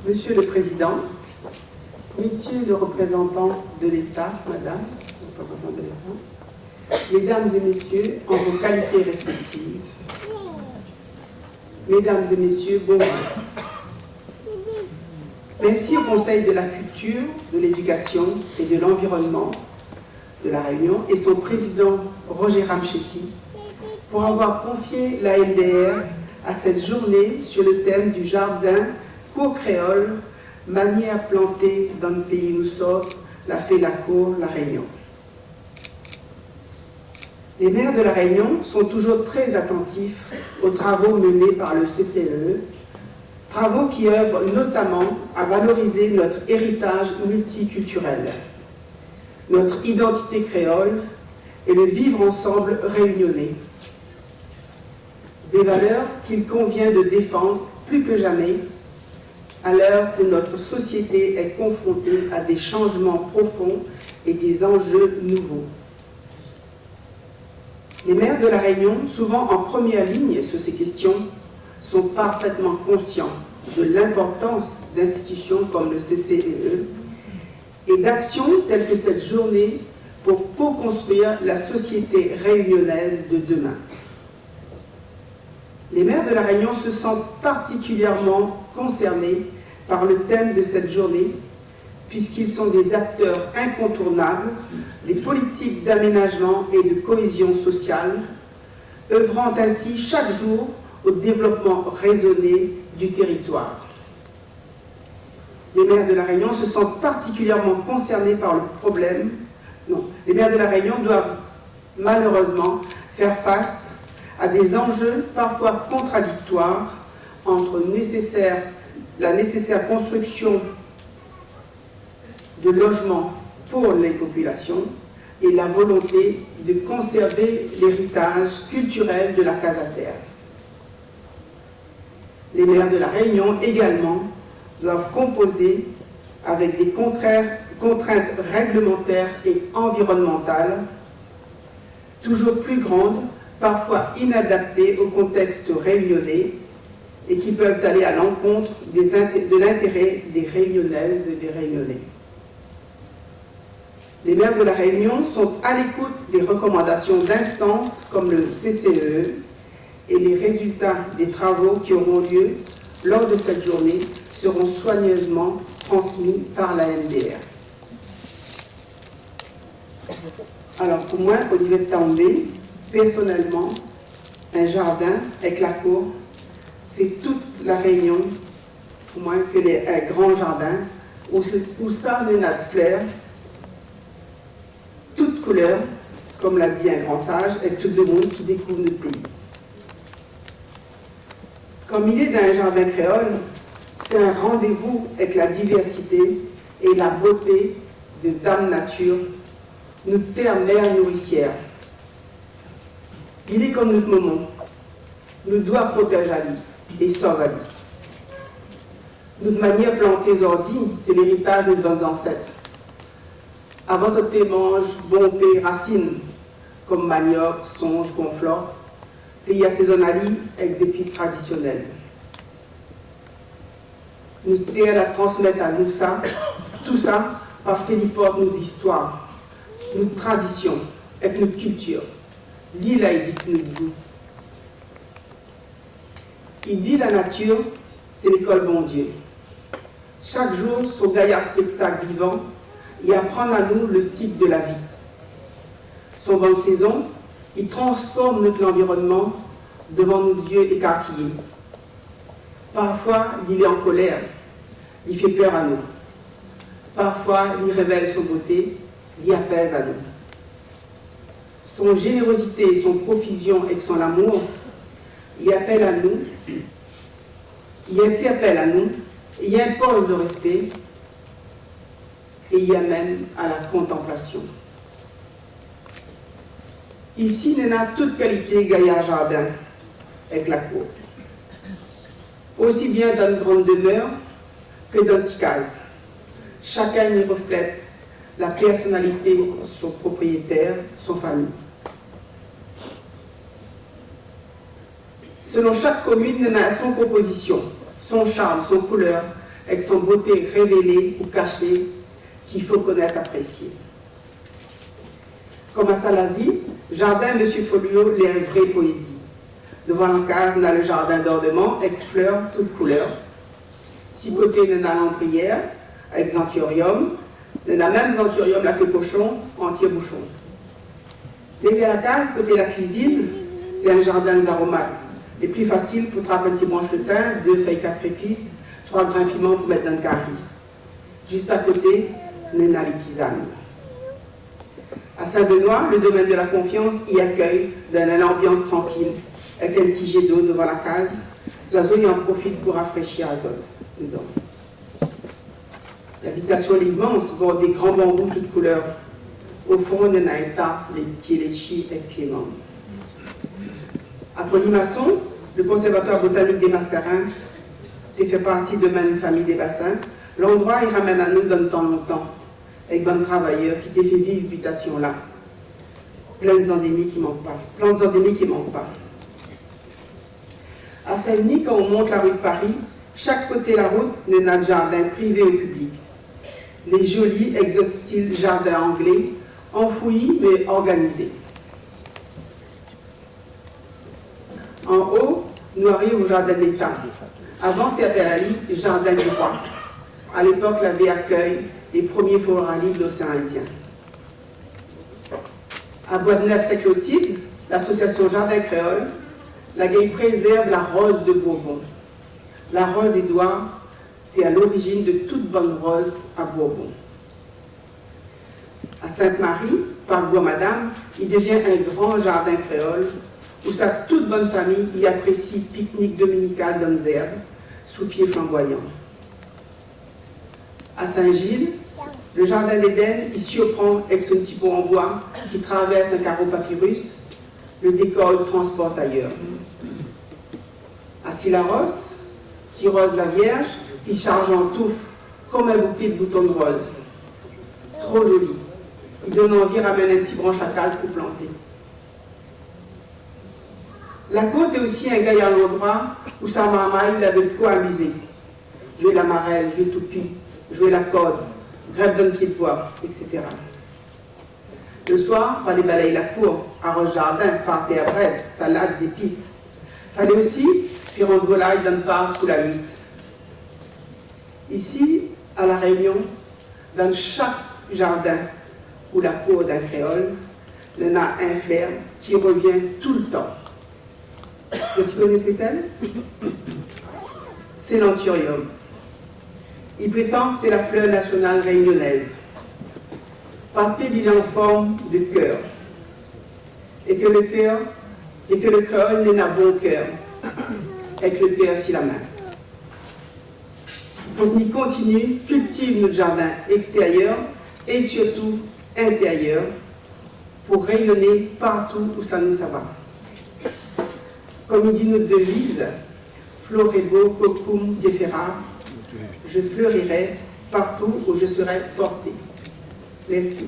Monsieur le Président, Messieurs les représentants de l'État, Madame, représentants de l'État, Mesdames et Messieurs, en vos qualités respectives, Mesdames et Messieurs, bonjour. Merci au Conseil de la Culture, de l'Éducation et de l'Environnement de La Réunion et son président Roger Ramchetti pour avoir confié la MDR à cette journée sur le thème du jardin cour créole, manière à planter dans le pays où nous sommes, la fait la cour, La Réunion. Les maires de La Réunion sont toujours très attentifs aux travaux menés par le CCE, travaux qui œuvrent notamment à valoriser notre héritage multiculturel, notre identité créole et le vivre ensemble réunionnais. Des valeurs qu'il convient de défendre plus que jamais à l'heure où notre société est confrontée à des changements profonds et des enjeux nouveaux. Les maires de La Réunion, souvent en première ligne sur ces questions, sont parfaitement conscients de l'importance d'institutions comme le CCE et d'actions telles que cette journée pour co-construire la société réunionnaise de demain. Les maires de La Réunion se sentent particulièrement concernés par le thème de cette journée, puisqu'ils sont des acteurs incontournables des politiques d'aménagement et de cohésion sociale, œuvrant ainsi chaque jour au développement raisonné du territoire. Les maires de La Réunion se sentent particulièrement concernés par le problème. Non, les maires de La Réunion doivent malheureusement faire face à des enjeux parfois contradictoires entre la nécessaire construction de logements pour les populations et la volonté de conserver l'héritage culturel de la Casa-Terre. Les maires de La Réunion également doivent composer avec des contraintes réglementaires et environnementales toujours plus grandes, parfois inadaptées au contexte réunionnais et qui peuvent aller à l'encontre de l'intérêt des Réunionnaises et des Réunionnais. Les maires de La Réunion sont à l'écoute des recommandations d'instances comme le CCE et les résultats des travaux qui auront lieu lors de cette journée seront soigneusement transmis par la MDR. Alors pour moi, Olivier També, personnellement, un jardin avec la cour, c'est toute La Réunion, pour moi, que un grand jardin où ça, les nattes fleurs, toutes couleurs, comme l'a dit un grand sage, et tout le monde qui découvre notre pays. Comme il est dans un jardin créole, c'est un rendez-vous avec la diversité et la beauté de Dame Nature, notre terre mère nourricière. Il est comme notre maman, nous doit protéger à lui et sauver à lui. Notre manière de planter ordi, c'est l'héritage de nos ancêtres. Avant ce thé mange, bon paix, racines, comme manioc, songe, conflore, thé assaisonnali, ex épices traditionnelles. Nous thé à la transmettre à nous ça, tout ça, parce qu'il y porte nos histoires, nos traditions et notre culture. L'île a dit que nous goût. Il dit la nature, c'est l'école bon Dieu. Chaque jour, son gaillard spectacle vivant, et apprendre à nous le cycle de la vie. Son vent de saison, il transforme notre environnement devant nos yeux écarquillés. Parfois, il est en colère, il fait peur à nous. Parfois, il révèle son beauté, il apaise à nous. Son générosité, son profusion et son amour, il appelle à nous, il interpelle à nous, il impose le respect, et y amène à la contemplation. Ici, il y a toute qualité gaillard jardin avec la cour. Aussi bien dans une grande demeure que dans une petite case. Chacun y reflète la personnalité de son propriétaire, son famille. Selon chaque commune, il y a son composition, son charme, son couleur, avec son beauté révélée ou cachée, qu'il faut connaître, apprécier. Comme à Salazie, jardin M. Folio est une vraie poésie. Devant la case, on a le jardin d'ornement avec fleurs toutes couleurs. Si côté, on a l'ombrière avec zanturium, on a même zanturium là que cochon, entier-bouchon. Derrière la case, côté la cuisine, c'est un jardin d'aromates. Les plus faciles pour trapper un petit branche de thym, 2 feuilles 4 épices, 3 grains de piment pour mettre dans le curry. Juste à côté, on a les tisanes. À Saint-Benoît, le domaine de la confiance y accueille dans une ambiance tranquille, avec un petit jet d'eau devant la case. Les oiseaux y en profitent pour rafraîchir l'azote dedans. L'habitation est immense, bord des grands bambous toutes couleurs. Au fond, on a un tas, les pieds litchis et pieds membres. À Polymasson, le conservatoire botanique des Mascarins, qui fait partie de même famille des bassins, l'endroit il ramène à nous dans le temps longtemps, avec bonnes travailleurs qui t'ai fait vivre l'habitation là. Pleines endémiques qui ne manquent pas. Plantes endémiques qui ne manquent pas. À Saint-Denis, quand on monte la rue de Paris, chaque côté de la route, on a un jardin privé ou public. Les jolis exotiles jardins anglais, enfouis mais organisés. En haut, nous arrivons au jardin de l'État. Avant Terre-de-la-Lie, jardin du roi. À l'époque, la baie accueille les premiers foralies de l'océan Indien. À Bois-de-Neuf-Saint-Clotilde, l'association Jardin Créole, la Gaille préserve la rose de Bourbon. La rose Édouard est à l'origine de toute bonne rose à Bourbon. À Sainte-Marie, par Bois-Madame, il devient un grand jardin créole où sa toute bonne famille y apprécie pique-nique dominical dans les herbes, sous pieds flamboyants. À Saint-Gilles, le jardin d'Éden y surprend avec son petit pont en bois qui traverse un carreau papyrus, le décor le transporte ailleurs. À Silaros, petit rose de la Vierge qui charge en touffe comme un bouquet de boutons de rose. Trop joli. Il donne envie de ramener un petit branche à case pour planter. La côte est aussi un gaillard endroit où sa maman il avait de quoi amuser. Jouer la marelle, jouer toupie, jouer la corde, grève d'un pied de bois, etc. Le soir, il fallait balayer la cour, arroser le jardin, parter à brève, salades, épices. Il fallait aussi faire un volaille d'un part pour la huit. Ici, à La Réunion, dans chaque jardin ou la cour d'un créole, il y en a un flair qui revient tout le temps. Tu connais ce qu'elle? C'est l'anthurium. Il prétend que c'est la fleur nationale réunionnaise, parce qu'il est en forme de cœur, et que le créole n'est qu'un bon cœur, avec le cœur sur la main. Donc, nous continuons, cultive notre jardin extérieur et surtout intérieur pour rayonner partout où ça nous va. Comme il dit notre devise, Florebo, Cocum, Defera, je fleurirai partout où je serai porté. Merci.